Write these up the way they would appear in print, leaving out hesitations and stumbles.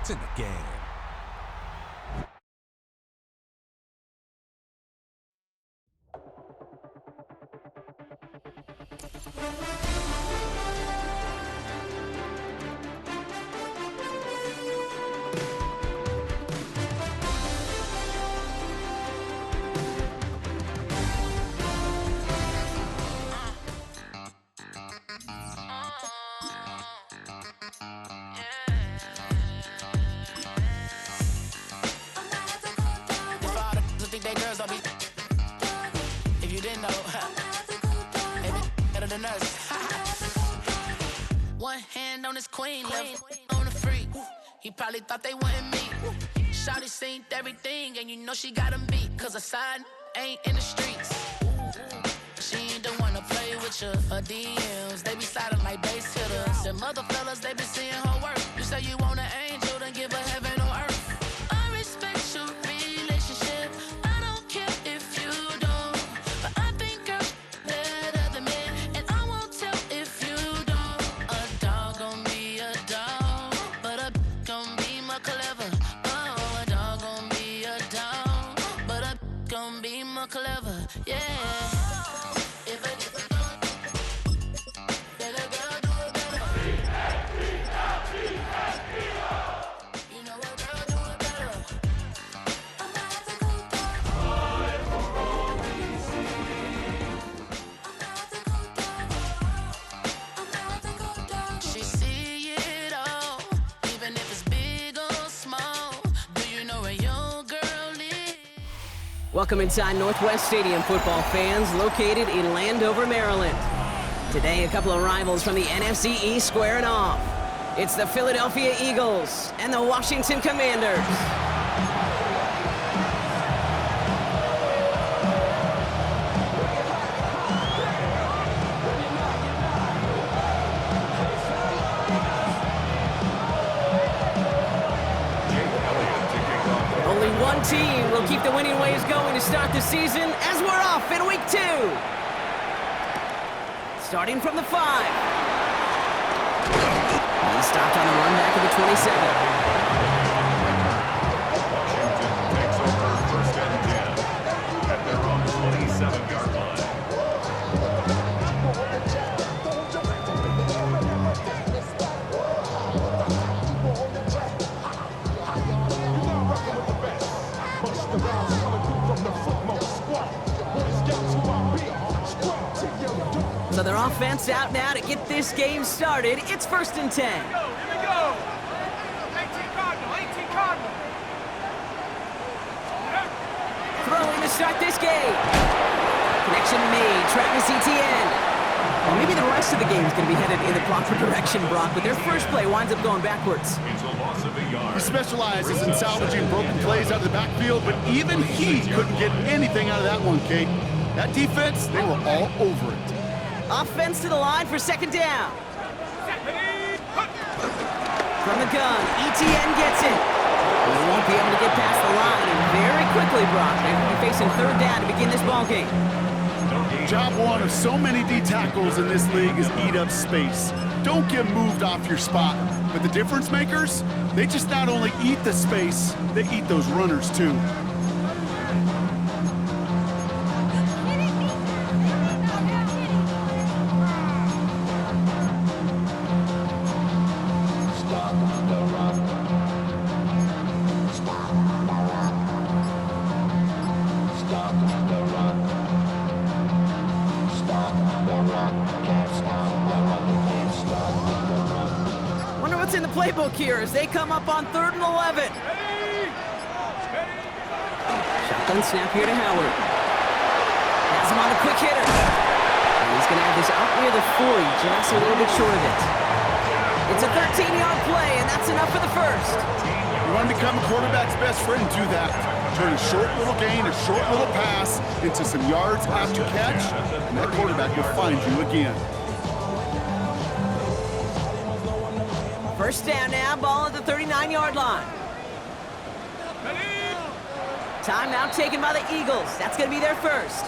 points in the game. One hand on his queen, left on the freak. He probably thought they wanted me. Shawty seen everything, and you know she got him beat. Cause her side ain't in the streets. She ain't the one to play with you. Her DMs, they be sliding like base hitters. And mother fellas, they be seeing her work. You say you want an angel, then give her heaven on earth. I respect your relationship. I don't care if you don't. But I think girls better than men. And I won't tell if you don't. A dog gon' be a dog, but a gon' be more clever. Oh, a dog gon' be a dog, but a gon' be more clever. Yeah. Welcome inside Northwest Stadium, football fans, located in Landover, Maryland. Today, a couple of rivals from the NFC East squaring off. It's the Philadelphia Eagles and the Washington Commanders. One team will keep the winning ways going to start the season as we're off in week 2. Starting from the 5. He stopped on the run back of the 27. Washington takes over first and 10 at their own 27-yard line. So their offense out now to get this game started. It's first and 10. Here we go. 18 Cardinal. Throwing to start this game. Connection made. Travis Etienne. Well, maybe the rest of the game is going to be headed in the proper direction, Brock, but their first play winds up going backwards. It's a loss of a yard. He specializes in salvaging broken plays out of the backfield, but even he couldn't get anything out of that one, Kate. That defense, they were all over it. Offense to the line for second down. From the gun, Etienne gets it. He won't be able to get past the line, and very quickly, Brock, they're going to be facing third down to begin this ballgame. Job one of so many D tackles in this league is eat up space. Don't get moved off your spot. But the difference makers, they just not only eat the space, they eat those runners too. In the playbook here as they come up on 3rd and 11. Shotgun snap here to Howard. Has him on a quick hitter. And he's going to have this out near the 40, just a little bit short of it. It's a 13-yard play, and that's enough for the first. You want to become a quarterback's best friend, do that. Turn a short little gain, a short little pass into some yards after catch, and that quarterback will find you again. First down now, ball at the 39-yard line. Timeout taken by the Eagles. That's going to be their first.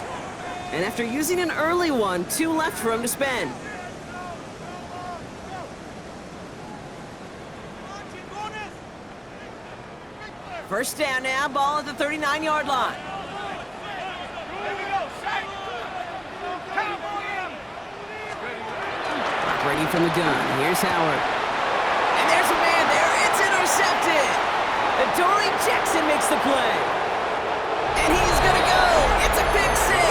And after using an early one, 2 left for him to spend. First down now, ball at the 39-yard line. Here we go, set. Cowboy him. Operating from the gun, here's Howard. And there's a man there, it's intercepted! Adoree Jackson makes the play. And he's gonna go! It's a pick six!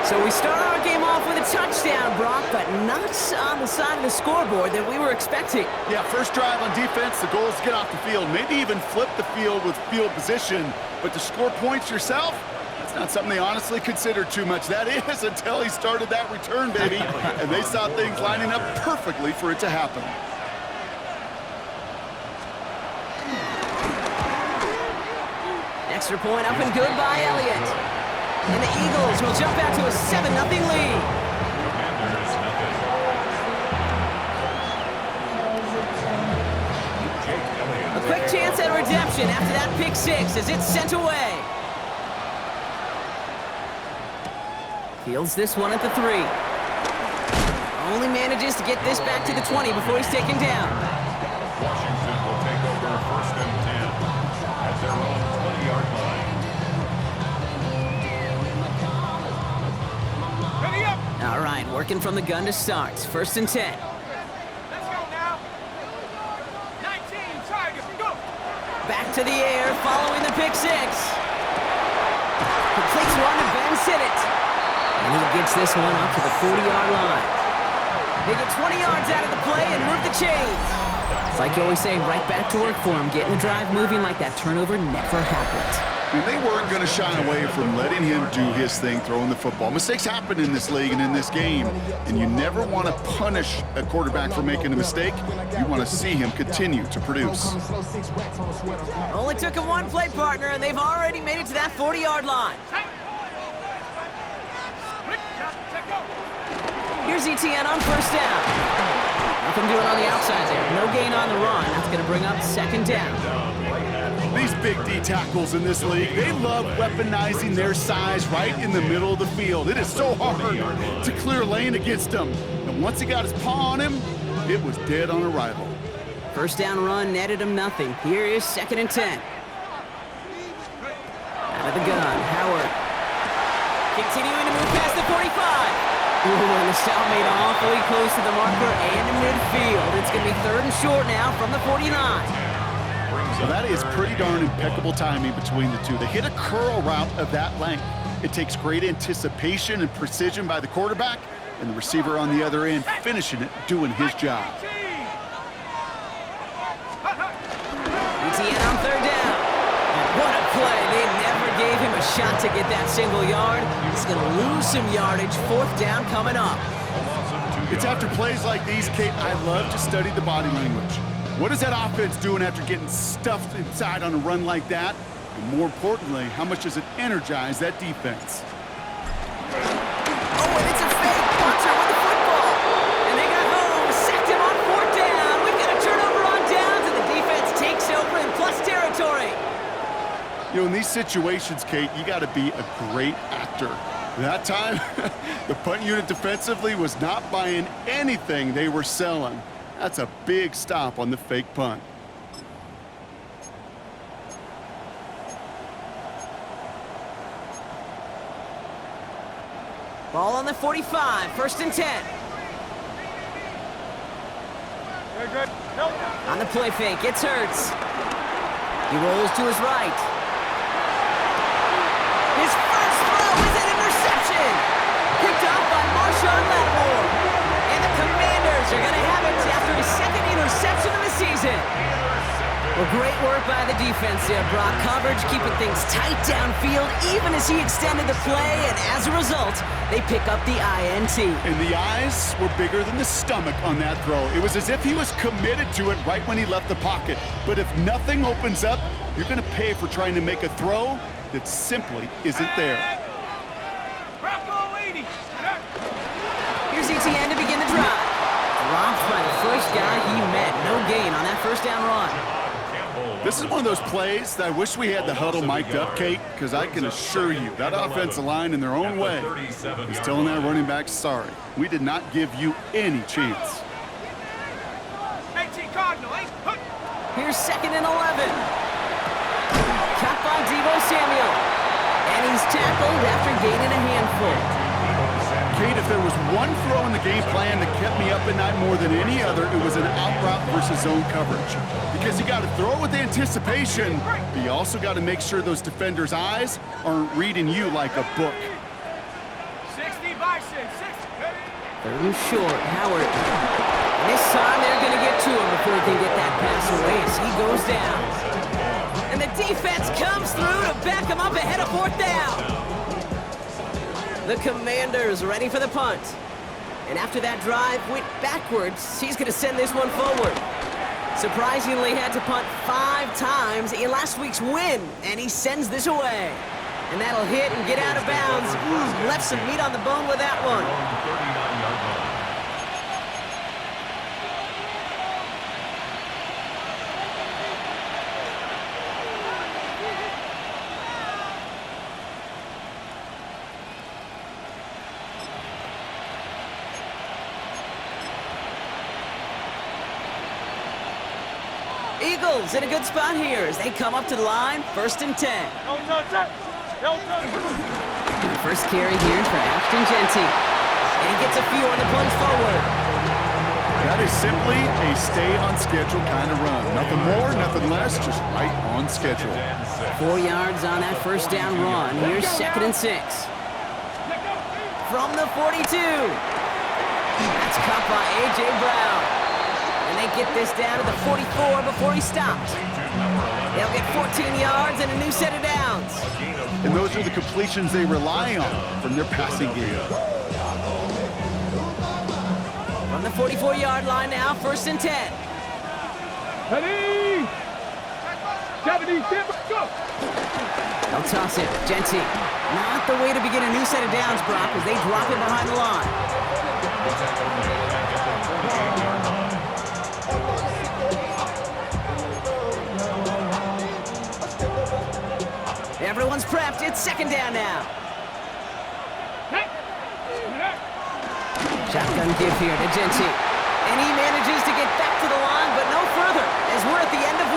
So we start our game off with a touchdown, Brock, but not on the side of the scoreboard that we were expecting. Yeah, first drive on defense, the goal is to get off the field, maybe even flip the field with field position. But to score points yourself, that's not something they honestly considered too much. That is until he started that return, baby. And they saw things lining up perfectly for it to happen. Extra point up and good by Elliott. And the Eagles will jump out to a 7-0 lead. Commanders, nothing. Jake Elliott. A quick chance at redemption after that pick six as it's sent away. Fields this one at the 3. Only manages to get this back to the 20 before he's taken down. Washington will take over first and 10 at their own 20-yard line. Ready up. All right, working from the gun to start. First and 10. Let's go now. 19, Tigers, go. Back to the air, following the pick six. Completes one to Ben Sinnott. And he gets this one up to the 40-yard line. They get 20 yards out of the play and move the chains. It's like you always say, right back to work for him. Getting the drive moving like that turnover never happened. And they weren't going to shy away from letting him do his thing, throwing the football. Mistakes happen in this league and in this game, and you never want to punish a quarterback for making a mistake. You want to see him continue to produce. Only took him one play, partner, and they've already made it to that 40-yard line. Here's ETN on first down. Nothing doing on the outside there. No gain on the run. That's going to bring up second down. These big D tackles in this league, they love weaponizing their size right in the middle of the field. It is so hard to clear lane against them. And once he got his paw on him, it was dead on arrival. First down run netted him nothing. Here is second and 10. Out of the gun, Howard. Continuing to move past the 45. Ooh, and the stop made awfully close to the marker and in midfield. It's going to be third and short now from the 49. So that is pretty darn impeccable timing between the two. They hit a curl route of that length. It takes great anticipation and precision by the quarterback, and the receiver on the other end finishing it, doing his job. ETN on third down. And what a play. They never gave him a shot to get that single yard. He's going to lose some yardage. Fourth down coming up. It's after plays like these, Kate, I love to study the body language. What is that offense doing after getting stuffed inside on a run like that? And more importantly, how much does it energize that defense? Oh, and it's a fake puncher with the football. And they got home, sacked him on fourth down. We've got a turnover on downs, and the defense takes over in plus territory. You know, in these situations, Kate, you got to be a great actor. That time, the punt unit defensively was not buying anything they were selling. That's a big stop on the fake punt. Ball on the 45, first and 10. Very good. Nope. On the play fake, it's Hurts. He rolls to his right. His first throw is an interception. Picked up by Marshawn Lattimore. And the Commanders are going to have it after his second interception of the season. Well, great work by the defense there, Brock. Coverage keeping things tight downfield even as he extended the play, and as a result, they pick up the INT. And the eyes were bigger than the stomach on that throw. It was as if he was committed to it right when he left the pocket. But if nothing opens up, you're going to pay for trying to make a throw that simply isn't there. Bronco 80. Here's ETN to begin the drive. Dropped by the first guy he met. No gain on that first down run. This is one of those plays that I wish we had the huddle mic'd up, Kate, because I can assure you that offensive line in their own way is telling that running back, sorry, we did not give you any chance. 18 Cardinal, 8. Here's 2nd and 11. Caught by Deebo Samuel. And he's tackled after gaining a handful. Kate, if there was one throw in the game plan that kept me up at night more than any other, it was an out route versus zone coverage. Because you got to throw it with anticipation, but you also got to make sure those defenders' eyes aren't reading you like a book. 60 Bison, 60. 3rd and short, Howard. And this time they're going to get to him before he can get that pass away as he goes down. And the defense comes through to back him up ahead of 4th down. The Commanders ready for the punt. And after that drive went backwards, he's going to send this one forward. Surprisingly had to punt 5 times in last week's win, and he sends this away. And that'll hit and get out of bounds. Left some meat on the bone with that one. 39-yard line. Eagles in a good spot here as they come up to the line, 1st and 10. The first carry here for Ashton Jeanty. And he gets a few on the plunge forward. That is simply a stay-on-schedule kind of run. Nothing more, nothing less, just right on schedule. 4 yards on that 1st down run. Here's 2nd and 6. From the 42. That's caught by A.J. Brown. And they get this down to the 44 before he stopped. They'll get 14 yards and a new set of downs. And those are the completions they rely on from their passing game. From the 44-yard line now, 1st and 10. Ready? 70, go! They'll toss it. Jeanty. Not the way to begin a new set of downs, Brock, as they drop it behind the line. Everyone's prepped. It's 2nd down now. Shotgun give here to Jeanty. And he manages to get back to the line, but no further, as we're at the end of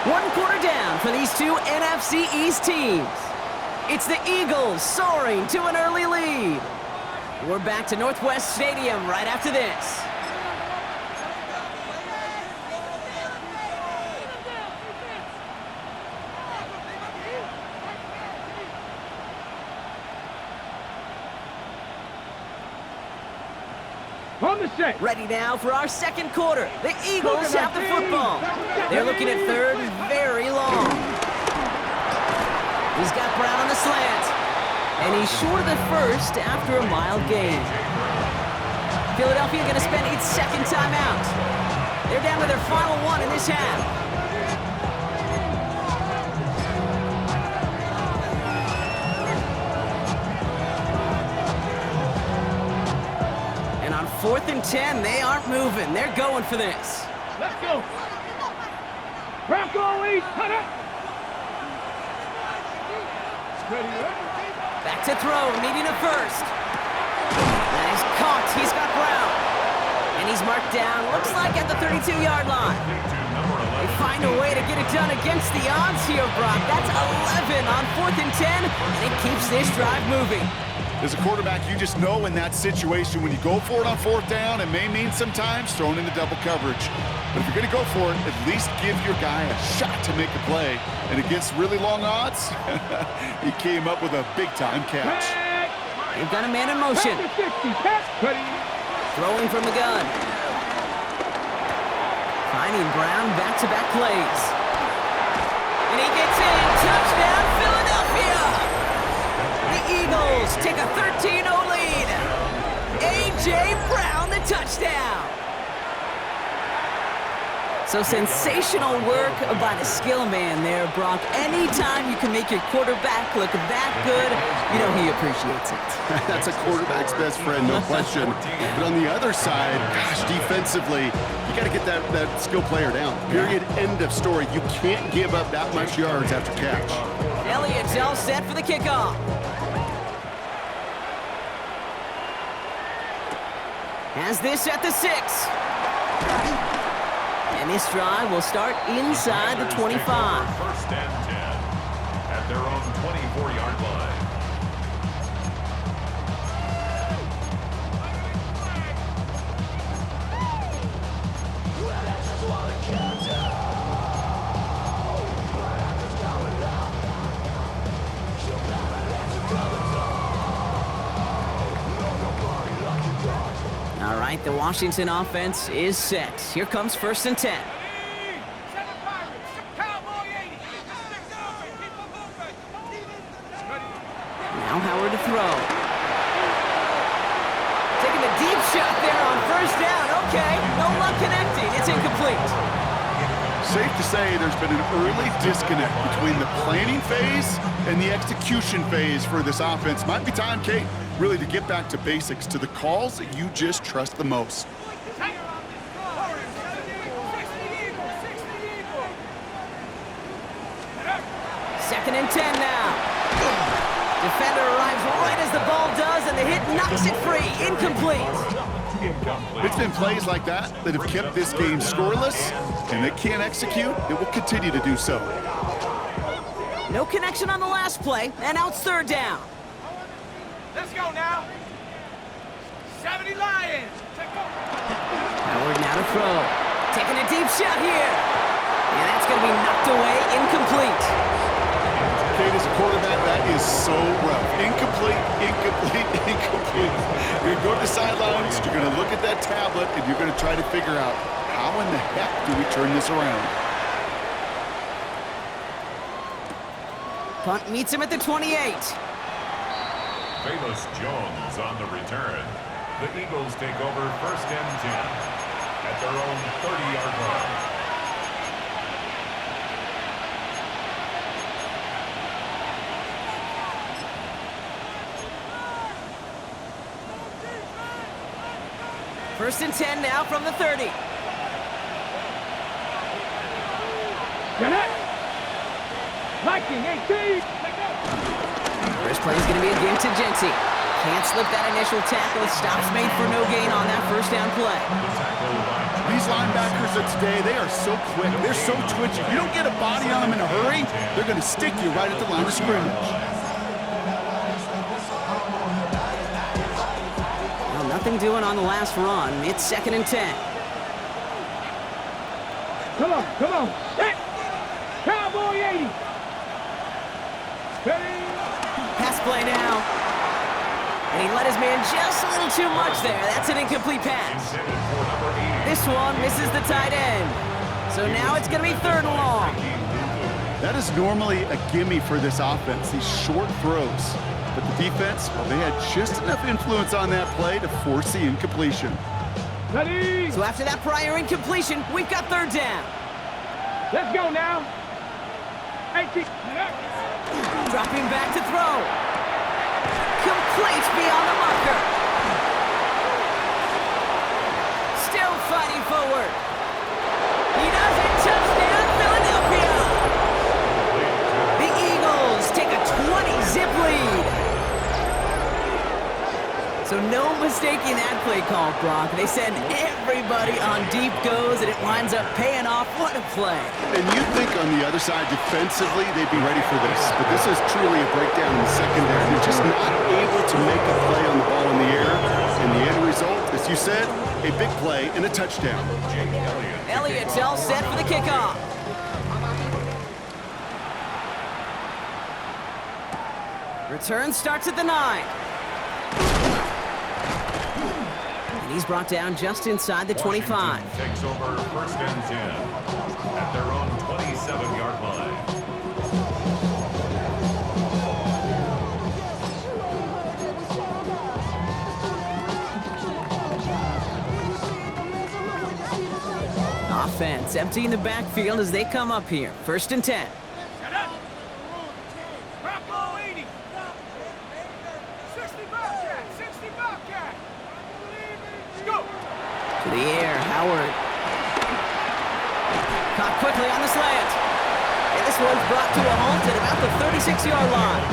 1. 1 quarter down for these two NFC East teams. It's the Eagles soaring to an early lead. We're back to Northwest Stadium right after this. On the set. Ready now for our 2nd quarter. The Eagles have the football. They're looking at 3rd and very long. He's got Brown on the slant. And he's short of the 1st after a mild gain. Philadelphia going to spend its 2nd timeout. They're down to their final one in this half. And on 4th and 10, they aren't moving. They're going for this. Let's go. Bronco East, hunter. Back to throw, needing a 1st. That is caught. He's got Brown. And he's marked down, looks like at the 32-yard line. They find a way to get it done against the odds here, Brock. That's 11 on 4th and 10, and it keeps this drive moving. As a quarterback, you just know in that situation, when you go for it on 4th down, it may mean sometimes throwing into double coverage. But if you're going to go for it, at least give your guy a shot to make a play. And against really long odds, he came up with a big-time catch. They've got a man in motion. Throwing from the gun. Finding Brown back-to-back plays. And he gets in. Touchdown, Philadelphia! The Eagles take a 13-0 lead. A.J. Brown, the touchdown. So sensational work by the skill man there, Brock. Anytime you can make your quarterback look that good, you know he appreciates it. That's a quarterback's best friend, no question. But on the other side, gosh, defensively, you got to get that skill player down. Period, end of story. You can't give up that much yards after catch. Elliott's all set for the kickoff. Has this at the 6. And this drive will start inside the 25. First and 10 at their own 24-yard line. All right, the Washington offense is set. Here comes first and 10. Now Howard to throw. Taking a deep shot there on first down. Okay, no luck connecting. It's incomplete. Safe to say there's been an early disconnect between the planning phase and the execution phase for this offense. Might be time, Kate, really to get back to basics, to the calls that you just trust the most. Second and 10 now. Defender arrives right as the ball does, and the hit knocks it free. Incomplete. It's been plays like that that have kept this game scoreless, and they can't execute. It will continue to do so. No connection on the last play, and now it's third down. Let's go now. 70 Lions. Howard now to throw. Taking a deep shot here. And that's going to be knocked away, incomplete. Kate, as a quarterback, that is so rough. Incomplete, incomplete, incomplete. You're going to go to the sidelines, you're going to look at that tablet, and you're going to try to figure out, how in the heck do we turn this around? Punt meets him at the 28. Velus Jones on the return. The Eagles take over first and 10 at their own 30-yard line. First and 10 now from the 30. Get it. Viking 18. First play is going to be a give to Jency. Can't slip that initial tackle. Stops made for no gain on that first down play. These linebackers of today, they are so quick. They're so twitchy. You don't get a body on them in a hurry, they're going to stick you right at the line of scrimmage. Well, nothing doing on the last run. It's second and 10. Come on, come on. Hit. Cowboy 80. Ready. Pass play now. And he let his man just a little too much there. That's an incomplete pass. This one misses the tight end. So now it's going to be third and long. That is normally a gimme for this offense, these short throws. But the defense, well, they had just enough influence on that play to force the incompletion. Ready. So after that prior incompletion, we've got third down. Let's go now. 18. Dropping back to throw. Complete beyond the marker. Still fighting forward. He does it. Touchdown, Philadelphia. The Eagles take a 20-zip lead. So no mistaking that play call, Brock. They send everybody on deep goes, and it winds up paying off. What a play. And you'd think on the other side, defensively, they'd be ready for this. But this is truly a breakdown in the secondary. They're just not able to make a play on the ball in the air. And the end result, as you said, a big play and a touchdown. Elliott's all set for the kickoff. Return starts at the 9. And he's brought down just inside the 25. Washington takes over first and 10 at their own 27-yard line. Offense emptying the backfield as they come up here. First and 10. Shut up. Brocco 80. 60 Bobcat. 60 Bobcat. Let's go. To the air, Howard. Caught quickly on the slant. And this one's brought to a halt at about the 36-yard line.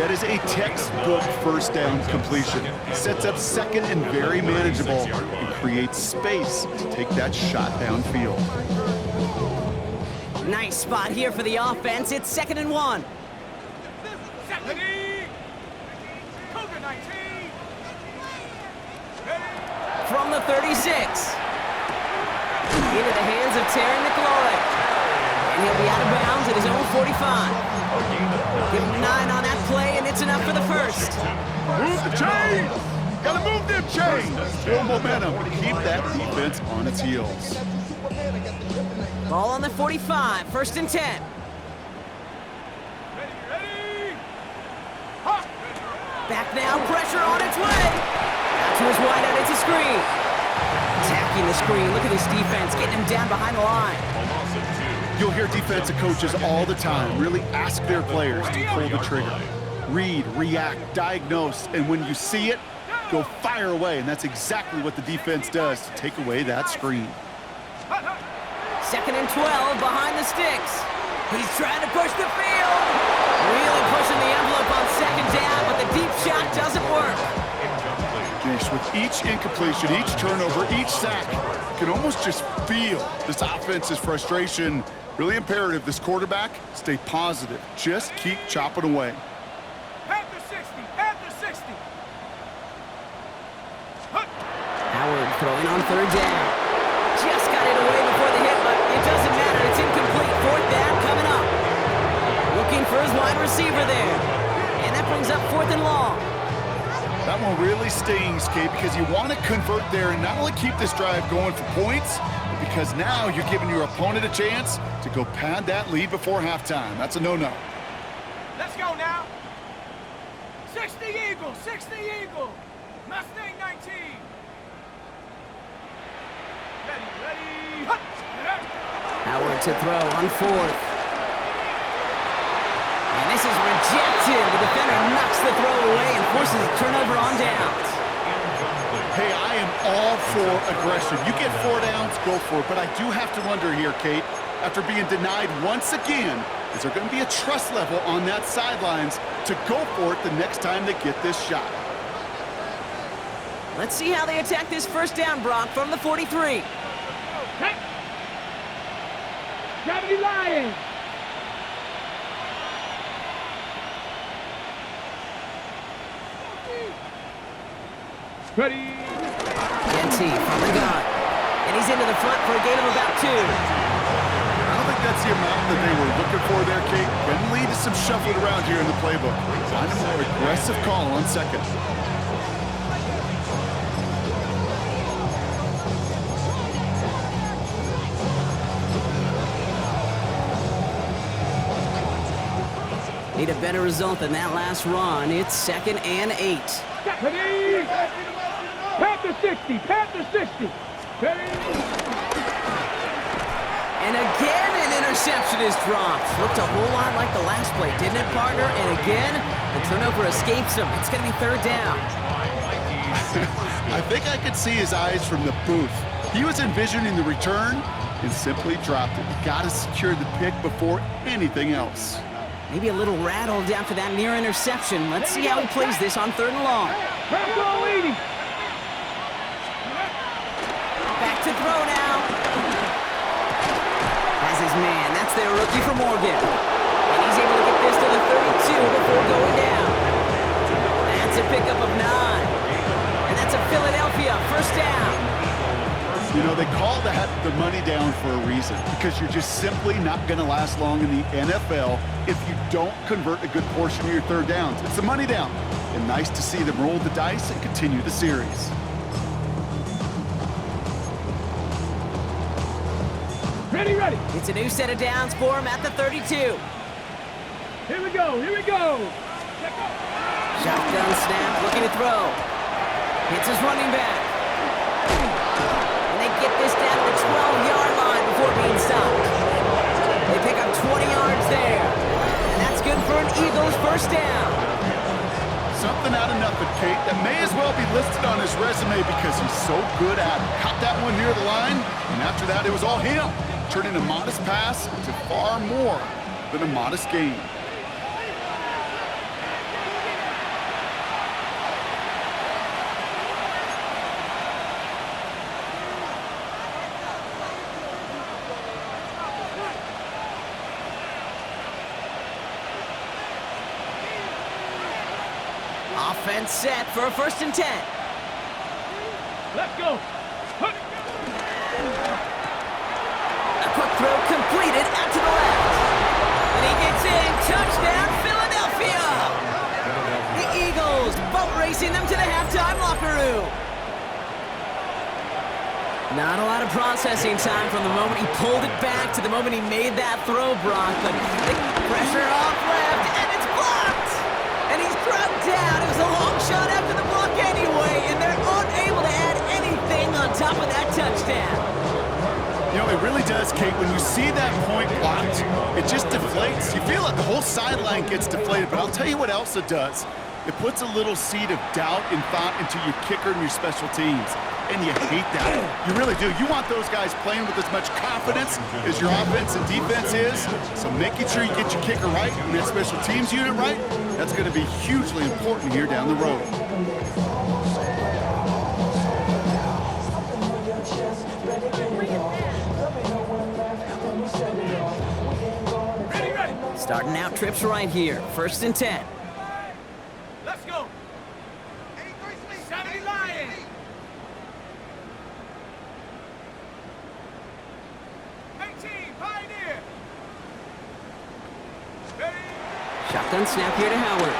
That is a textbook first down completion. Sets up second and very manageable and creates space to take that shot downfield. Nice spot here for the offense. It's 2nd and 1. Cougar 19. From the 36. Into the hands of Terry McLaurin. And he'll be out of bounds at his own 45. Give him 9 on that play, and it's enough for the first. Move the chains! Gotta move them chains! Build momentum. Keep that defense on its heels. Ball on the 45, 1st and 10. Ready. Hop. Back now, pressure on its way. Out to his wideout, it's a screen. Attacking the screen, look at this defense, getting him down behind the line. You'll hear defensive coaches all the time really ask their players to pull the trigger. Read, react, diagnose, and when you see it, go fire away. And that's exactly what the defense does to take away that screen. 2nd and 12 behind the sticks. He's trying to push the field. Really pushing the envelope on 2nd down, but the deep shot doesn't work. Jace, with each incompletion, each turnover, each sack, you can almost just feel this offense's frustration. Really imperative this quarterback stay positive. Just keep chopping away. Panther 60. Panther 60. Howard throwing on 3rd down. Just got it away before the hit, but it doesn't matter. It's incomplete. 4th down coming up. Looking for his wide receiver there. And that brings up 4th and long. That one really stings, Kate, because you want to convert there and not only keep this drive going for points, but because now you're giving your opponent a chance to go pad that lead before halftime. That's a no-no. Let's go now. 60 Eagle. 60 Eagle. Mustang 19. Ready. Hut. Howard to throw on 4th. And this is rejected. The defender knocks the throw away and forces a turnover on downs. Hey, I am all for aggression. You get 4 downs, go for it. But I do have to wonder here, Kate, after being denied once again, is there going to be a trust level on that sidelines to go for it the next time they get this shot? Let's see how they attack this 1st down, Brock, from the 43. Hey. Gravity Lions. Ready. NT from the gun. And he's into the front for a gain of about 2. I don't think that's the amount that they were looking for there, Kate. Can lead to some shuffling around here in the playbook. Find a more aggressive call on 2nd. Need a better result than that last run. It's 2nd and 8. Ready. Panther 60. Panther 60. Ready. And again, an interception is dropped. Looked a whole lot like the last play, didn't it, partner? And again, the turnover escapes him. It's going to be 3rd down. I think I could see his eyes from the booth. He was envisioning the return and simply dropped it. You got to secure the pick before anything else. Maybe a little rattled after that near interception. Let's see how he plays this on 3rd and long. Back to throw now. Has his man. That's their rookie from Oregon. And he's able to get this to the 32 before going down. That's a pickup of 9. And that's a Philadelphia 1st down. You know, they call that the money down for a reason, because you're just simply not going to last long in the NFL if you don't convert a good portion of your 3rd downs. It's the money down. And nice to see them roll the dice and continue the series. Ready. It's a new set of downs for him at the 32. Here we go. Shotgun snap, looking to throw. Hits his running back. And they get this down to the 12-yard line before being stopped. They pick up 20 yards there. And that's good for an Eagles 1st down. Something out of nothing, Kate, that may as well be listed on his resume because he's so good at it. Caught that one near the line, and after that, it was all him, turning a modest pass to far more than a modest gain. Offense set for a 1st and 10. Let's go. A quick throw completed out to the left. And he gets in. Touchdown, Philadelphia. The Eagles boat racing them to the halftime locker room. Not a lot of processing time from the moment he pulled it back to the moment he made that throw, Brock. But the pressure off left, and it's blocked. And he's dropped down. It was a long shot after the block anyway, and they're unable to add anything on top of that touchdown. You know, it really does, Kate. When you see that point blocked, it just deflates. You feel like the whole sideline gets deflated, but I'll tell you what else it does. It puts a little seed of doubt and thought into your kicker and your special teams. And you hate that. You really do. You want those guys playing with as much confidence as your offense and defense is. So making sure you get your kicker right and that special teams unit right, that's going to be hugely important here down the road. Starting out trips right here. 1st and 10. Let's go. 70 Lions. Pioneer. Shotgun snap here to Howard.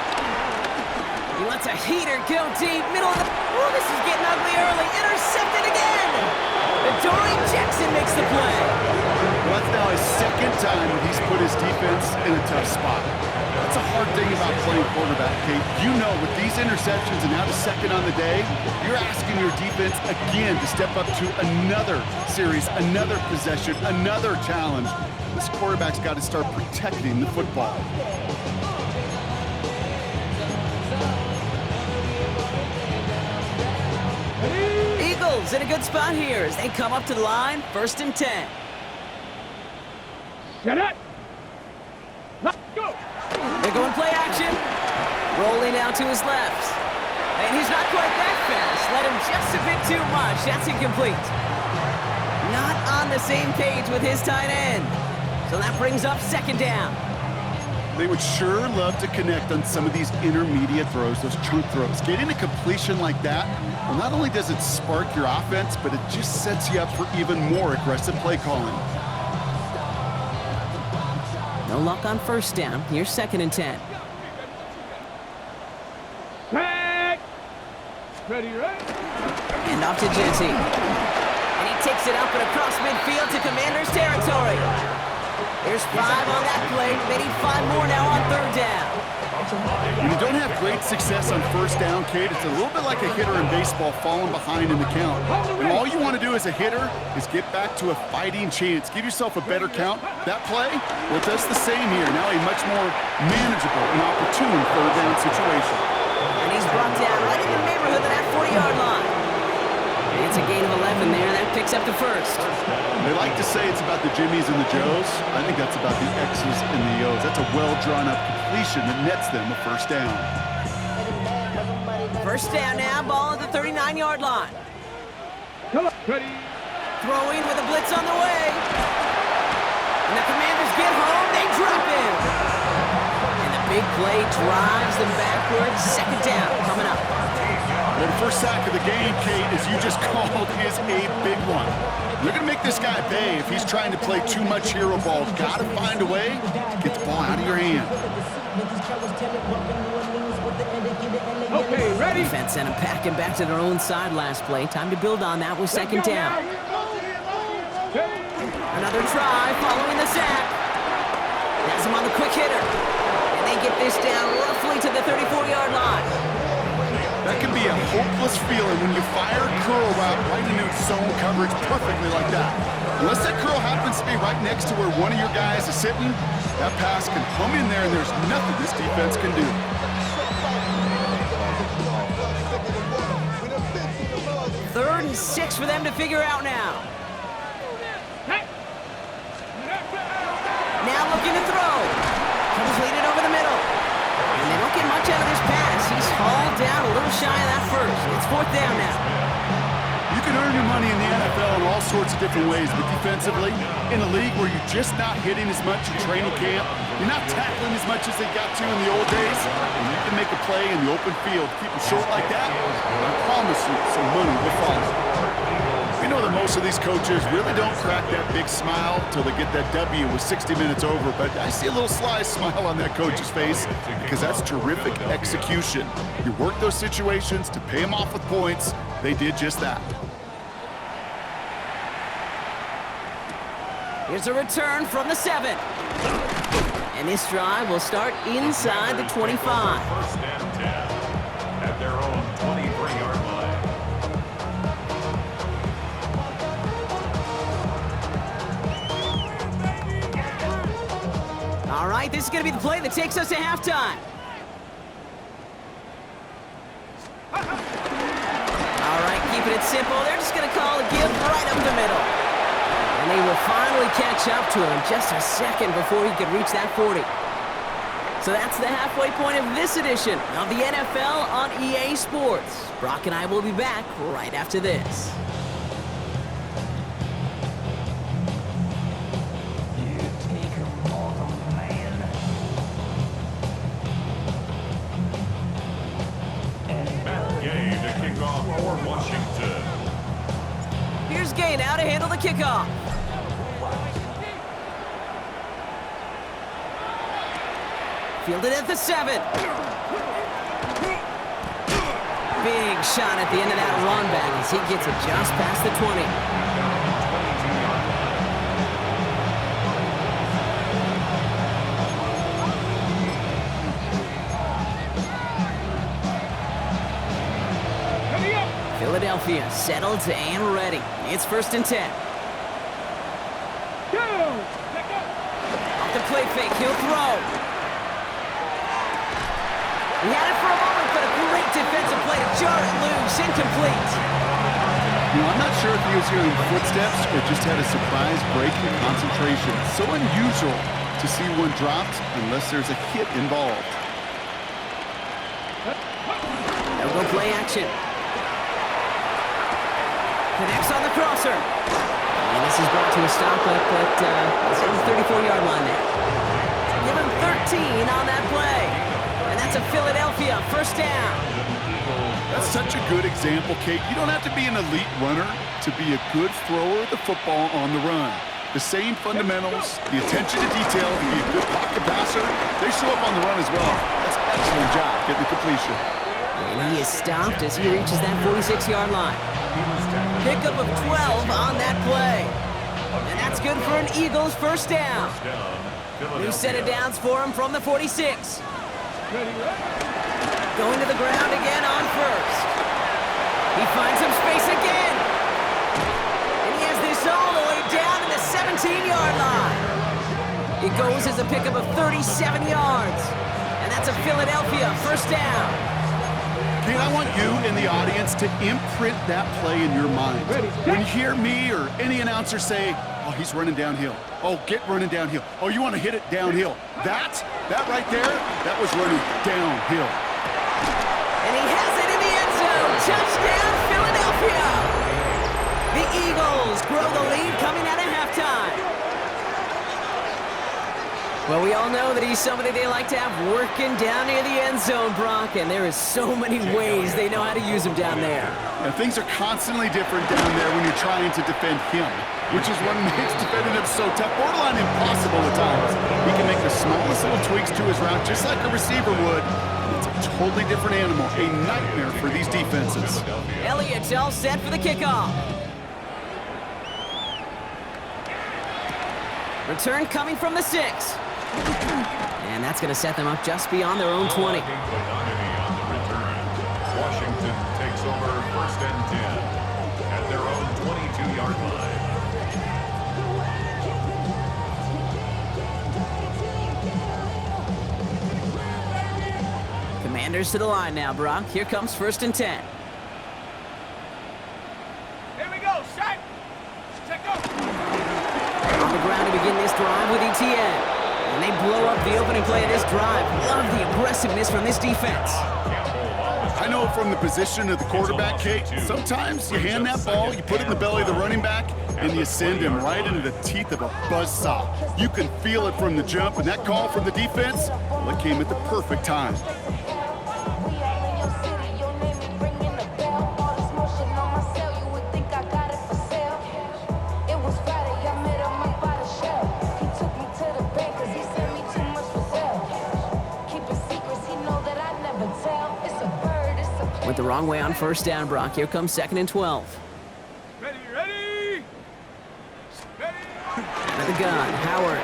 He lets a heater go deep, middle of the... Oh, this is getting ugly early. Intercepted again. Adoree Jackson makes the play. Well, that's now his 2nd time that he's put his defense in a tough spot. That's a hard thing about playing quarterback, Kate. You know, with these interceptions and now the 2nd on the day, you're asking your defense again to step up to another series, another possession, another challenge. This quarterback's got to start protecting the football. Eagles in a good spot here as they come up to the line. 1st and 10. Set it. Let's go. They're going play action. Rolling out to his left. And he's not quite that fast. Let him just a bit too much. That's incomplete. Not on the same page with his tight end. So that brings up 2nd down. They would sure love to connect on some of these intermediate throws, those chunk throws. Getting a completion like that, well, not only does it spark your offense, but it just sets you up for even more aggressive play calling. No luck on 1st down. Here's 2nd and 10. Back. Ready, right? And off to Jesse. And he takes it up and across midfield to Commander's territory. There's 5 on that play. They need 5 more now on 3rd down. When you don't have great success on 1st down, Kate, it's a little bit like a hitter in baseball falling behind in the count. And all you want to do as a hitter is get back to a fighting chance. Give yourself a better count. That play, well, it does the same here. Now a much more manageable and opportune 3rd down situation. And he's brought down right in the neighborhood of that 40-yard line. And it's a gain of 11 there. That picks up the 1st. They like to say it's about the Jimmies and the Joes. I think that's about the X's and the O's. That's a well-drawn-up completion that nets them a 1st down. 1st down now, ball at the 39-yard line. Come on. Ready. Throwing with a blitz on the way. And the Commanders get home, they drop him. And the big play drives them backwards. 2nd down coming up. Well, the first sack of the game, Kate, as you just called, is a big one. You're going to make this guy pay if he's trying to play too much hero ball. Got to find a way to get the ball out of your hand. Okay, ready. Defense sent them packing back to their own side last play. Time to build on that with 2nd down. Another try following the sack. Has him on the quick hitter. And they get this down roughly to the 34-yard line. That can be a hopeless feeling when you fire a curl route right into zone coverage perfectly like that. Unless that curl happens to be right next to where one of your guys is sitting, that pass can hum in there and there's nothing this defense can do. 3rd and 6 for them to figure out now. Now looking to throw. Completed over the middle. And they don't get much out of this pass. He's hauled down a little shy of that 1st. It's 4th down now. You can earn your money in the NFL in all sorts of different ways, but defensively, in a league where you're just not hitting as much in training camp, you're not tackling as much as they got to in the old days, and you can make a play in the open field, keep it short like that, I promise you some money will follow. We know that most of these coaches really don't crack that big smile till they get that W with 60 minutes over, but I see a little sly smile on that coach's face because that's terrific execution. You work those situations to pay them off with points. They did just that. Here's a return from the 7. And this drive will start inside the 25. First and 10 at their own 23-yard line. All right, this is going to be the play that takes us to halftime. All right, keeping it simple. They're just going to call a give right up the middle. And they will finally catch up to him just a second before he could reach that 40. So that's the halfway point of this edition of the NFL on EA Sports. Brock and I will be back right after this. Here's Gay now to handle the kickoff. Fielded at the 7. Big shot at the end of that run back as he gets it just past the 20. Philadelphia settled and ready. It's 1st and 10. Off the play fake, he'll throw. He had it for a moment, but a great defensive play to jar it loose, incomplete. You know, I'm not sure if he was hearing footsteps or just had a surprise break in concentration. It's so unusual to see one dropped unless there's a hit involved. They'll go play action. Connects on the crosser. And this is brought to a stop up at the 34-yard line there. Give him 13 on that play. And that's a Philadelphia first down. That's such a good example, Kate. You don't have to be an elite runner to be a good thrower of the football on the run. The same fundamentals, the attention to detail to be a good pocket passer, they show up on the run as well. That's an excellent job getting the completion. And he is stopped as he reaches that 46-yard line. Pickup of 12 on that play. And that's good for an Eagles first down. New set of downs for him from the 46. Going to the ground again on first. He finds some space again. And he has this all the way down to the 17-yard line. It goes as a pickup of 37 yards. And that's a Philadelphia first down. Kate, I want you and the audience to imprint that play in your mind. When you hear me or any announcer say, oh, he's running downhill. Oh, get running downhill. Oh, you want to hit it downhill. That right there, that was running downhill. And he has it in the end zone. Touchdown, Philadelphia. The Eagles grow the lead coming out of halftime. Well, we all know that he's somebody they like to have working down near the end zone, Brock, and there is so many ways they know how to use him down there. And things are constantly different down there when you're trying to defend him, which is what makes defending him so tough, borderline impossible at times. He can make the smallest little tweaks to his route just like a receiver would, and it's a totally different animal, a nightmare for these defenses. Elliott's all set for the kickoff. Return coming from the 6. And that's going to set them up just beyond their own 20. Washington takes over 1st and 10 at their own 22-yard line. Commanders to the line now, Brock. Here comes 1st and 10. Here we go, set. Check up. On the ground to begin this drive with ETN. And they blow up the opening play of this drive. Love the aggressiveness from this defense. I know from the position of the quarterback, Kate. Sometimes you hand that ball, you put it in the belly of the running back, and you send him right into the teeth of a buzzsaw. You can feel it from the jump, and that call from the defense, well, it came at the perfect time. Went the wrong way on first down, Brock. Here comes 2nd and 12. Ready, ready! Ready! Out of the gun, Howard.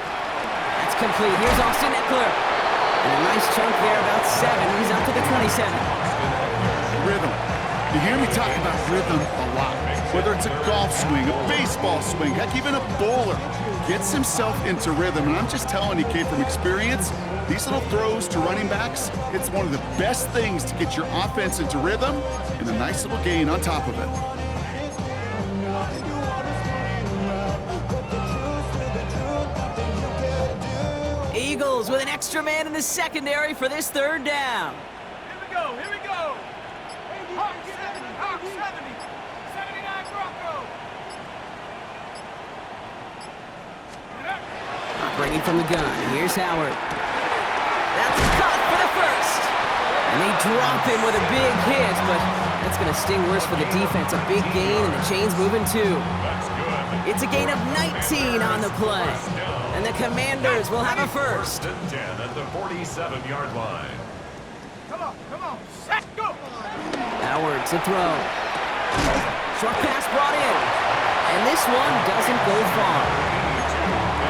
That's complete. Here's Austin Eckler. And a nice chunk there, about 7. He's up to the 27. Rhythm. You hear me talk about rhythm a lot. Whether it's a golf swing, a baseball swing, heck, even a bowler gets himself into rhythm. And I'm just telling you, Kate, from experience, these little throws to running backs, it's one of the best things to get your offense into rhythm and a nice little gain on top of it. Eagles with an extra man in the secondary for this 3rd down. Here we go, here we go! Hawk 70, Hawk 70! 79 Bronco! Operating from the gun, here's Howard. That's caught for the first. And they drop him with a big hit, but that's going to sting worse for the defense. A big gain, and the chain's moving too. It's a gain of 19 on the play. And the Commanders will have a first. 10 at the 47-yard line. Come on, set, go! Howard to throw. Short pass brought in. And this one doesn't go far.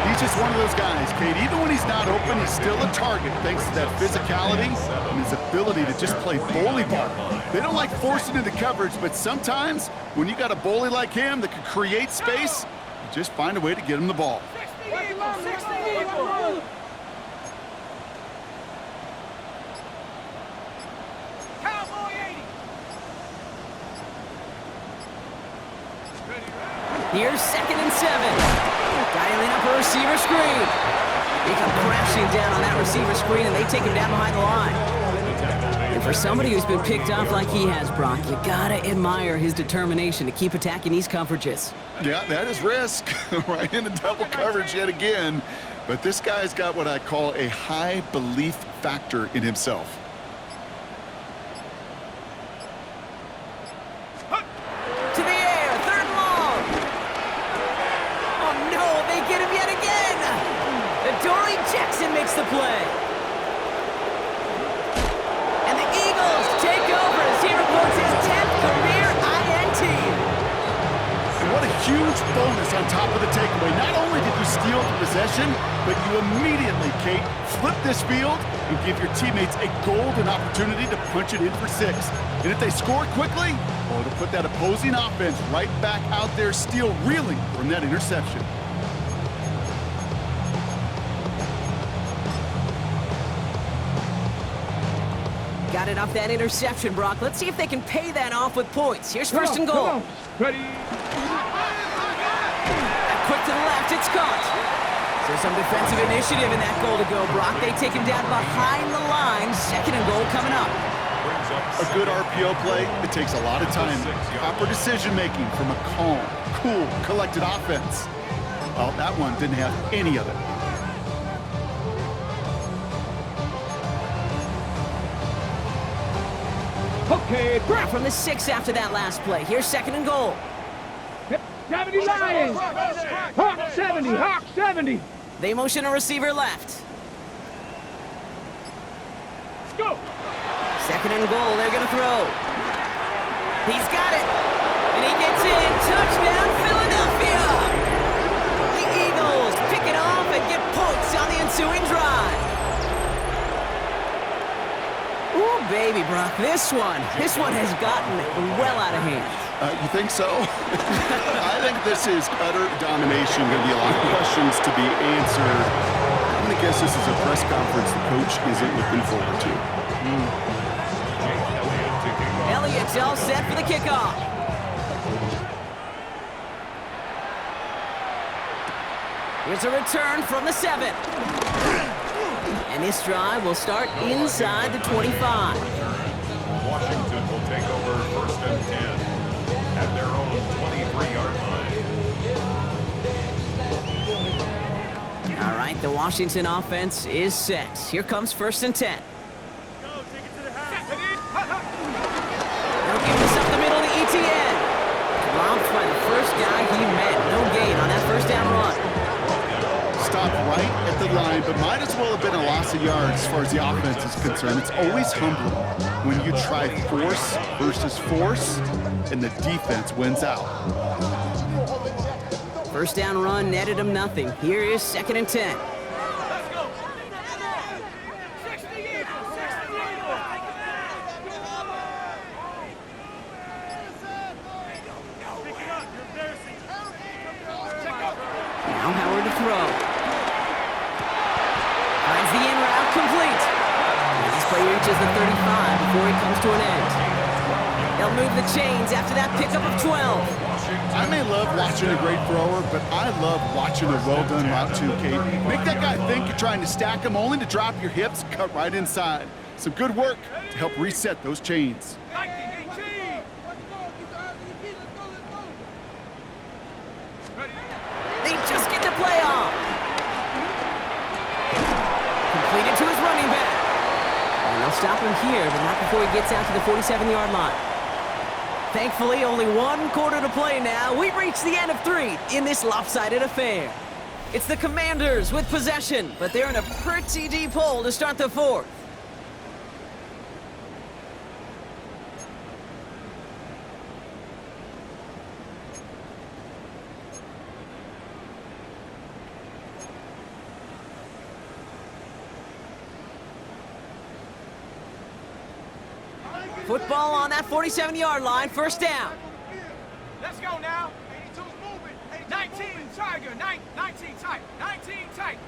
He's just one of those guys, Kate. Even when he's not open, he's still a target thanks to that physicality and his ability to just play bully ball. They don't like forcing into coverage, but sometimes when you got a bully like him that can create space, you just find a way to get him the ball. 60 Eagles! Cowboy 80! Ready, Here's 2nd and 7. Dialing up a receiver screen. They come crashing down on that receiver screen, and they take him down behind the line. And for somebody who's been picked off like he has, Brock, you gotta admire his determination to keep attacking these coverages. Yeah, that is risk. Right into double coverage yet again. But this guy's got what I call a high belief factor in himself. To the air, 3rd and long. Oh no, they get him yet again. Adoree Jackson makes the play. And the Eagles take over as he reports his 10th career INT. And what a huge bonus on top of the takeaway. Not only did you steal the possession, but you immediately, Kate, flip this field and give your teammates a golden opportunity to punch it in for 6. And if they score quickly, well, it'll put that opposing offense right back out there, still reeling from that interception. Got it off that interception, Brock. Let's see if they can pay that off with points. Here's 1st and goal. Ready? Quick to the left, it's caught. So some defensive initiative in that goal to go, Brock. They take him down behind the line. 2nd and goal coming up. A good RPO play, it takes a lot of time. Proper decision-making from a calm, cool, collected offense. Well, that one didn't have any of it. Okay, Back from the 6 after that last play. Here's 2nd and goal. 70 Lions! Hawk 70, Hawk 70! They motion a receiver left. Go! 2nd and goal, they're gonna throw. He's got it! And he gets in, touchdown Philadelphia! The Eagles pick it off and get points on the ensuing drive. Ooh, baby, Brock, this one has gotten well out of hand. You think so? I think this is utter domination. Going to be a lot of questions to be answered. I'm going to guess this is a press conference the coach isn't looking forward to. Elliott's all set for the kickoff. Here's a return from the 7. And this drive will start inside the 25. Washington will take right, the Washington offense is set. Here comes 1st and 10. Go, take it to the half. They'll give this up the middle to ETN. Dropped by the first guy he met. No gain on that first down run. Stopped right at the line, but might as well have been a loss of yards as far as the offense is concerned. It's always humbling when you try force versus force, and the defense wins out. First down run netted him nothing. Here is 2nd and 10. Let's go. 60 Eagles, 60 Eagles. Pick it up, you're embarrassing. Check up. Now Howard to throw. Finds the in route complete. And this play reaches the 35 before he comes to an end. They'll move the chains after that pickup of 12. I may love watching a great thrower, but I love watching a well-done route too, Kate. Make that guy think you're trying to stack him only to drop your hips, cut right inside. Some good work to help reset those chains. 19-18. Ready? They just get the play off. Completed to his running back. And they'll stop him here, but not before he gets out to the 47-yard line. Thankfully, only 1 quarter to play now. We've reached the end of 3 in this lopsided affair. It's the Commanders with possession, but they're in a pretty deep hole to start the 4th. Football on that 47-yard line, first down. Let's go now. 82's moving. 19 Tiger. 19 tight. 19 tight.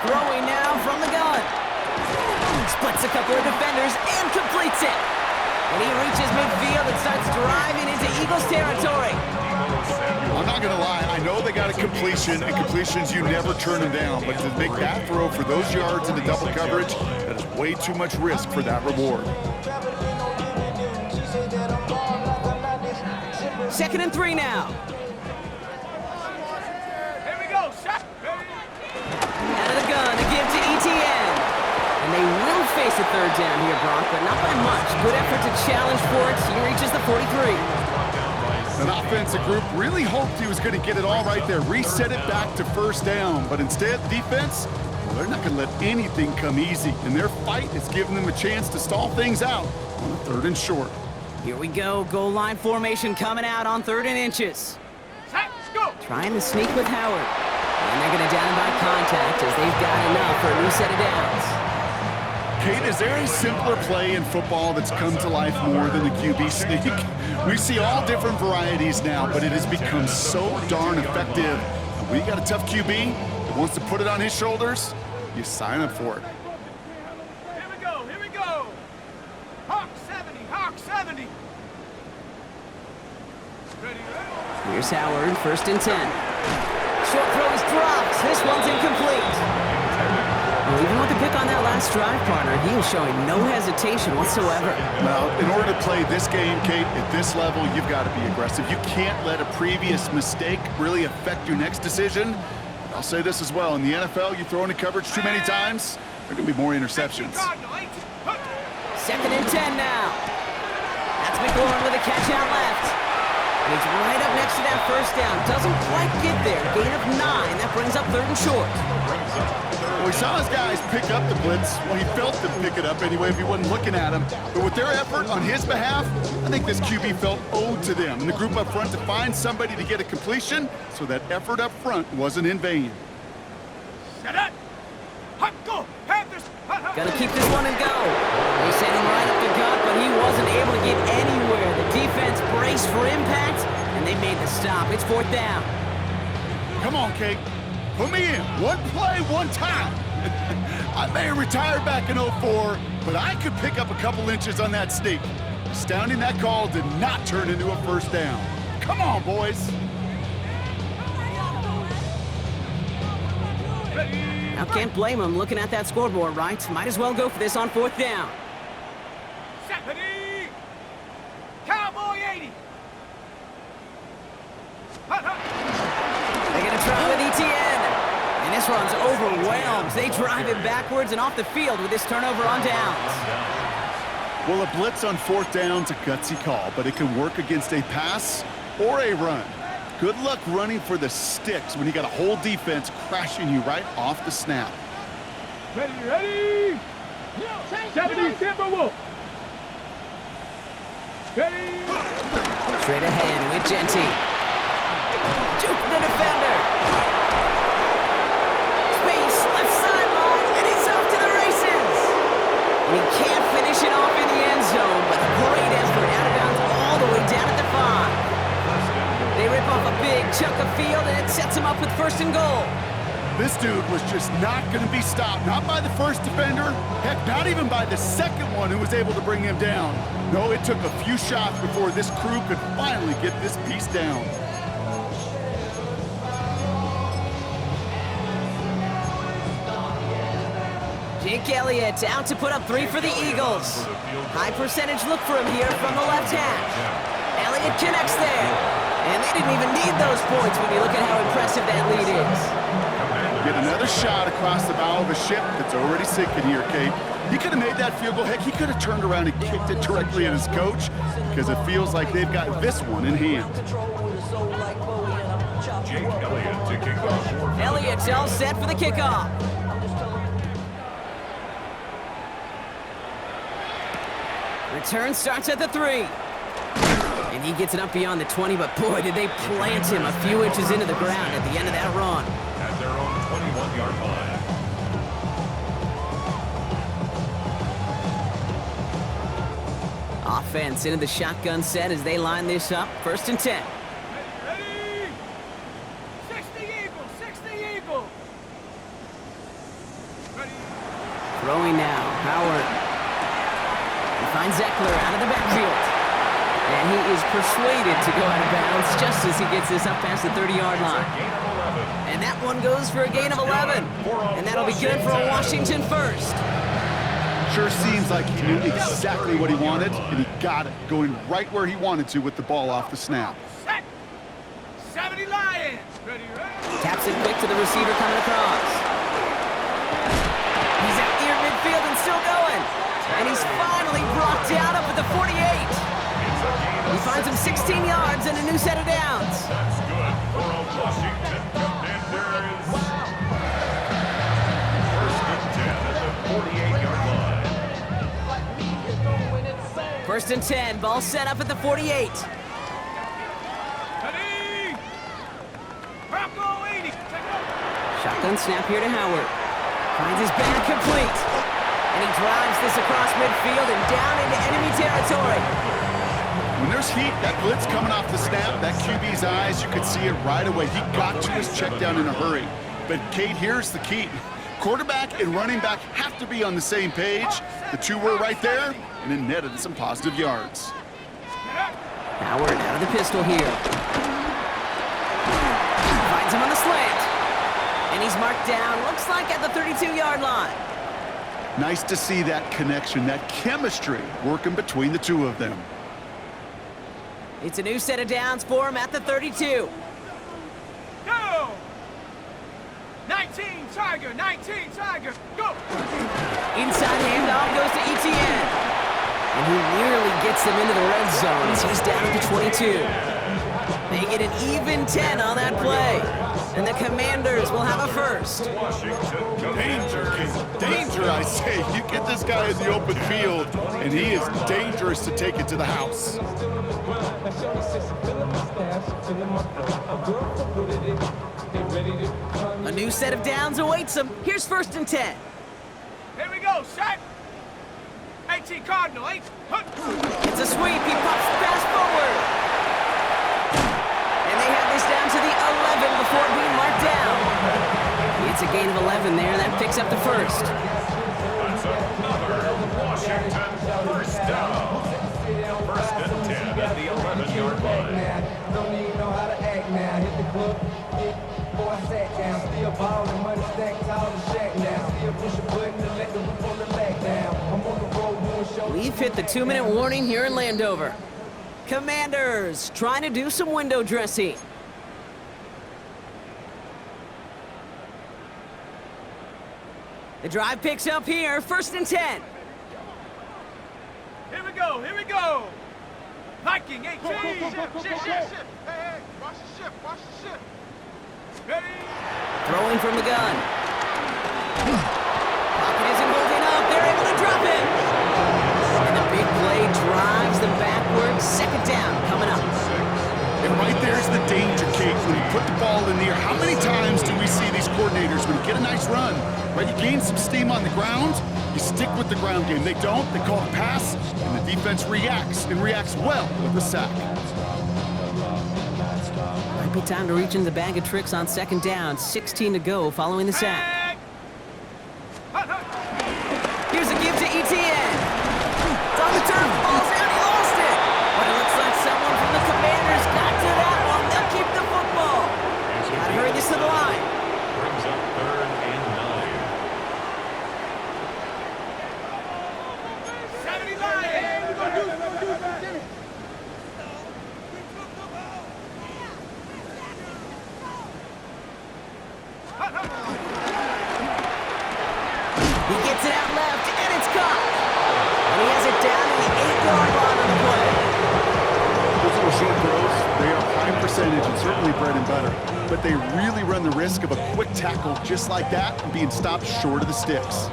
Throwing now from the gun. Splits a couple of defenders and completes it. And he reaches midfield and starts driving into Eagles territory. I'm not going to lie, I know they got a completion, and completions, you never turn them down. But to make that throw for those yards into double coverage, that is way too much risk for that reward. 2nd and 3 now. Here we go. Shot. Out of the gun to give to ETN. And they will face a 3rd down here, Brock, but not by much. Good effort to challenge for it. He reaches the 43. An offensive group really hoped he was going to get it all right there, reset it back to first down. But instead, the defense, well, they're not going to let anything come easy. And their fight is giving them a chance to stall things out on a 3rd and short. Here we go. Goal line formation coming out on 3rd and inches. Let's go. Trying to sneak with Howard. And they're going to down him by contact as they've got enough for a new set of downs. Kate, is there a simpler play in football that's come to life more than the QB sneak? We see all different varieties now, but it has become so darn effective. And when you got a tough QB that wants to put it on his shoulders, you sign up for it. Here we go. Here we go. Hawk 70. Hawk 70. Ready? Here's Howard, 1st and 10. Short throw is dropped. This one's incomplete. Well, even with the pick on that last drive, partner, he was showing no hesitation whatsoever. Well, in order to play this game, Kate, at this level, you've got to be aggressive. You can't let a previous mistake really affect your next decision. I'll say this as well. In the NFL, you throw into coverage too many times, there are going to be more interceptions. 2nd and 10 now. That's McLaurin with a catch out left. And he's right up next to that first down. Doesn't quite get there. Gain of 9. That brings up 3rd and short. Well, he saw his guys pick up the blitz. Well, he felt them pick it up anyway if he wasn't looking at him. But with their effort on his behalf, I think this QB felt owed to them and the group up front to find somebody to get a completion, so that effort up front wasn't in vain. Gonna keep this one and go. They sent him right up the gut, but he wasn't able to get anywhere. The defense braced for impact, and they made the stop. It's 4th down. Come on, Kate. Put me in. One play, one time. I may have retired back in 04, but I could pick up a couple inches on that sneak. Astounding that call did not turn into a first down. Come on, boys. Now, can't blame him looking at that scoreboard, right? Might as well go for this on 4th down. defense runs overwhelmed. They drive him backwards and off the field with this turnover on downs. Well, a blitz on 4th down's a gutsy call, but it can work against a pass or a run. Good luck running for the sticks when you got a whole defense crashing you right off the snap. Ready? 70 Timberwolf. Ready? Straight ahead with Genty. Juke the defender. Space, left sideline, and he's off to the races. And he can't finish it off in the end zone, but a great effort out of bounds all the way down at the 5. They rip off a big chunk of field, and it sets him up with 1st and goal. This dude was just not going to be stopped, not by the first defender, heck, not even by the second one who was able to bring him down. No, it took a few shots before this crew could finally get this piece down. Jake Elliott out to put up 3 for the Eagles. High percentage look for him here from the left hash. Elliott connects there. And they didn't even need those points when you look at how impressive that lead is. Get another shot across the bow of a ship that's already sinking here, Kate. He could have made that field goal. Heck, he could have turned around and kicked it directly at his coach because it feels like they've got this one in hand. Jake Elliott to kick off. Elliott's all set for the kickoff. Return starts at the 3. And he gets it up beyond the 20, but boy, did they plant him a few inches into the ground at the end of that run. At their own 21-yard line. Offense into the shotgun set as they line this up. 1st and 10. Ready? 60 Eagles, 60 Eagles. Ready? Throwing now, Howard. He finds Eckler out of the backfield. And he is persuaded to go out of bounds just as he gets this up past the 30-yard line. And that one goes for a gain of 11. And that'll be good for a Washington first. Sure seems like he knew exactly what he wanted, and he got it, going right where he wanted to with the ball off the snap. Set. 70 Lions. Ready? Taps it quick to the receiver coming across. He's out near midfield and still going. And he's finally brought down up at the 48. He finds him 16 yards and a new set of downs. That's good for a Washington Commanders. 1st and 10 at the 48-yard line. 1st and 10, ball set up at the 48. Ready? Bronco 80. Shotgun snap here to Howard. Finds his back complete. And he drives this across midfield and down into enemy territory. When there's heat, that blitz coming off the snap, that QB's eyes, you could see it right away. He got to his check down in a hurry. But, Kate, here's the key. Quarterback and running back have to be on the same page. The two were right there, and it netted some positive yards. Howard out of the pistol here. Finds him on the slant. And he's marked down, looks like at the 32-yard line. Nice to see that connection, that chemistry working between the two of them. It's a new set of downs for him at the 32. Go! 19 Tiger, 19 Tiger, go! Inside handoff goes to Etienne. And he nearly gets them into the red zone as he's down to 22. They get an even 10 on that play. And the Commanders will have a first. Danger, King. Danger, I say. You get this guy in the open field, and he is dangerous to take it to the house. A new set of downs awaits him. Here's 1st and 10. Here we go, set! 18 Cardinal, 8. It's a sweep. He pops the pass forward. And they have this down to the 11 before being marked down. It's a gain of 11 there. That picks up the first. That's another Washington first down. 1st and 10 at the 11-yard line. Don't even know how to act now. Hit the club, boy, I sat down. Still ballin', money stacked tall and shack now. Still push a button to let the roof on the back down. I'm on the road doing shows. We've hit the 2-minute warning here in Landover. Commanders trying to do some window dressing. The drive picks up here, 1st and 10. Here we go, here we go. Viking 18. Shift. Hey, watch the ship. Ready? Throwing from the gun. Pocket isn't holding up. They're able to drop it. And the big play drives them backwards. 2nd down coming up. And right there's the danger, Kate. When you put the ball in there, how many times do we see these coordinators, when you get a nice run, right, you gain some steam on the ground, you stick with the ground game. They don't, they call the pass, and the defense reacts, and reacts well with a sack. Might be time to reach in the bag of tricks on 2nd down. 16 to go following the sack. Here's a give to Etienne. It's on the turf, ball's out, he lost it. But it looks like someone from the Commanders got to that one. They'll keep the football. Gotta hurry this to the line. Brings up 3rd and 9. 70 Lions. He gets it out left, and it's caught. And he has it down in the 8-yard line on the play. Those little short throws, they are high percentage and certainly bread and butter, but they really run the risk of a quick tackle just like that and being stopped short of the sticks.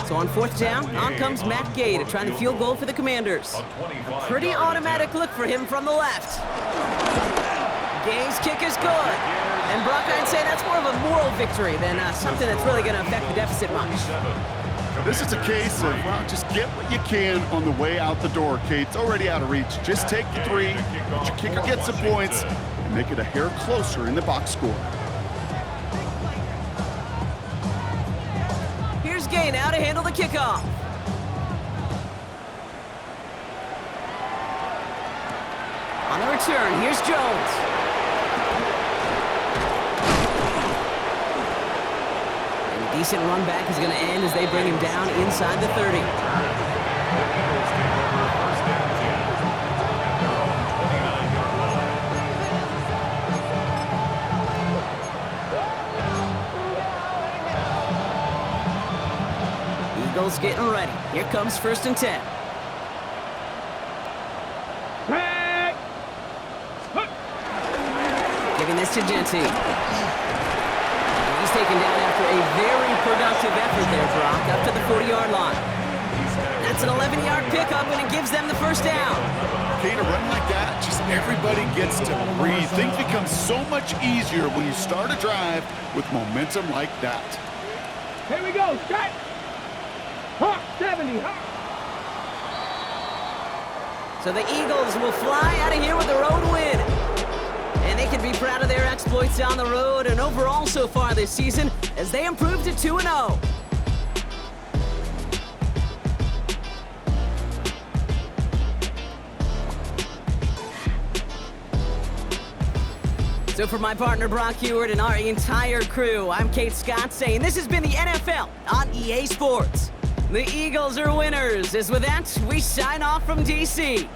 So on 4th down, on comes Matt Gay to try the field goal for the Commanders. A 25-yard Pretty automatic look for him from the left. Gay's kick is good. And Brock, I'd say that's more of a moral victory than something that's really going to affect the deficit much. This is a case of, well, just get what you can on the way out the door, Kate. It's already out of reach. Just take the 3, let your kicker get some points, and make it a hair closer in the box score. Here's Gay now to handle the kickoff. On the return, here's Jones. And a decent run back is going to end as they bring him down inside the 30. The Eagles take over 1st and 10 at their own 29-yard line. Eagles getting ready. Here comes 1st and 10. Giving this to Genty. And he's taken down after a very productive effort there, Brock, up to the 40-yard line. That's an 11-yard pickup, and it gives them the 1st down. Kate, a run like that, just everybody gets to breathe. Things become so much easier when you start a drive with momentum like that. Here we go, strike. Hawk 70, Hawk. So the Eagles will fly out of here with a road win. And they can be proud of their exploits on the road and overall so far this season as they improve to 2-0. So for my partner Brock Huard and our entire crew, I'm Kate Scott saying this has been the NFL on EA Sports. The Eagles are winners. As with that, we sign off from DC.